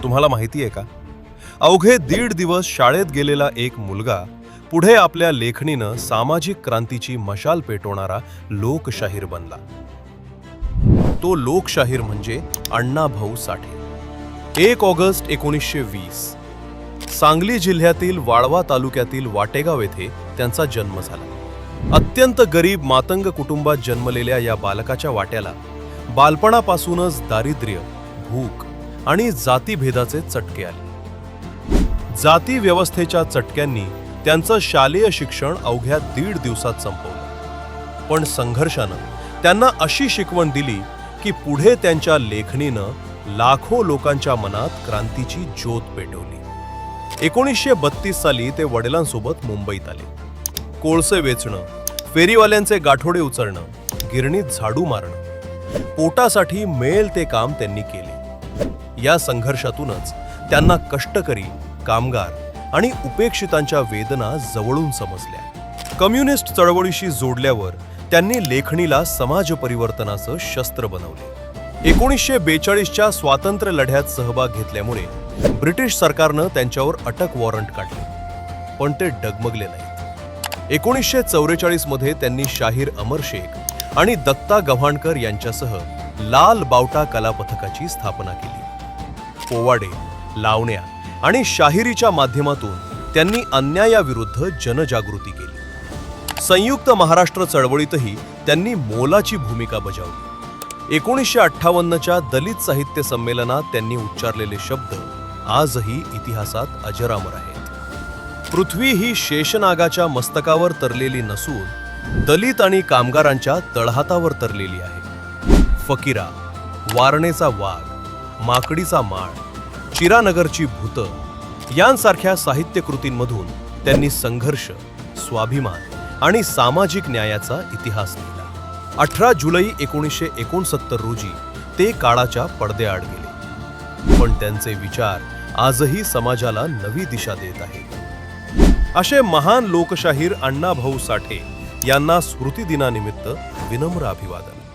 तुम्हाला माहिती आहे का? अवघे 1.5 दिवस शाळेत गेलेला एक मुलगा पुढे आपल्या लेखणीनं सामाजिक क्रांतीची मशाल पेटवणारा लोकशाहीर बनला. तो लोकशाहीर म्हणजे अण्णाभाऊ साठे. 1 ऑगस्ट 1920 सांगली जिल्ह्यातील वाळवा तालुक्यातील वाटेगाव येथे त्यांचा जन्म झाला. अत्यंत गरीब मातंग कुटुंबात जन्मलेल्या या बालकाच्या वाट्याला बालपणापासूनच दारिद्र्य, भूक आणि जातीभेदाचे चटके आले. जाती व्यवस्थेच्या चटक्यांनी त्यांचं शालेय शिक्षण अवघ्या 1.5 दिवसात संपवलं. पण संघर्षानं त्यांना अशी शिकवण दिली की पुढे त्यांच्या लेखणीनं लाखो लोकांच्या मनात क्रांतीची ज्योत पेटवली. 1932 साली ते वडिलांसोबत मुंबईत आले. कोळसे वेचणं, फेरीवाल्यांचे गाठोडे उचलणं, गिरणीत झाडू मारणं, पोटासाठी मिळेल ते काम त्यांनी केले. या संघर्षातूनच त्यांना कष्टकरी, कामगार आणि उपेक्षितांच्या वेदना जवळून समजल्या. कम्युनिस्ट चळवळीशी जोडल्यावर त्यांनी लेखणीला समाज परिवर्तनाचं शस्त्र बनवले. 1942च्या स्वातंत्र्य लढ्यात सहभाग घेतल्यामुळे ब्रिटिश सरकारनं त्यांच्यावर अटक वॉरंट काढले. पण ते डगमगले नाहीत. 1944 मध्ये त्यांनी शाहीर अमर शेख आणि दत्ता गव्हाणकर यांच्यासह लाल बावटा कला पथकाची स्थापना केली. पोवाडे, लावण्या आणि शाहिरीच्या माध्यमातून त्यांनी अन्यायाविरुद्ध जनजागृती केली. संयुक्त महाराष्ट्र चळवळीतही त्यांनी मोलाची भूमिका बजावली. 1958च्या दलित साहित्य संमेलनात त्यांनी उच्चारलेले शब्द आजही इतिहासात अजरामर आहेत. पृथ्वी ही शेषनागाच्या मस्तकावर तरलेली नसून दलित आणि कामगारांच्या तळहातावर तरलेली आहे. फकीरा, वारणेचा वाघ, माकडीचा माळ, चिरानगरची भूतं यांसारख्या साहित्य कृतींमधून त्यांनी संघर्ष, स्वाभिमान आणि सामाजिक न्यायाचा इतिहास लिहिला. 18 जुलै 1969 रोजी ते काळाच्या पडद्याआड गेले. पण त्यांचे विचार आजही समाजाला नवी दिशा देत आहेत. असे महान लोकशाहीर अण्णाभाऊ साठे यांना स्मृतिदिनानिमित्त विनम्र अभिवादन.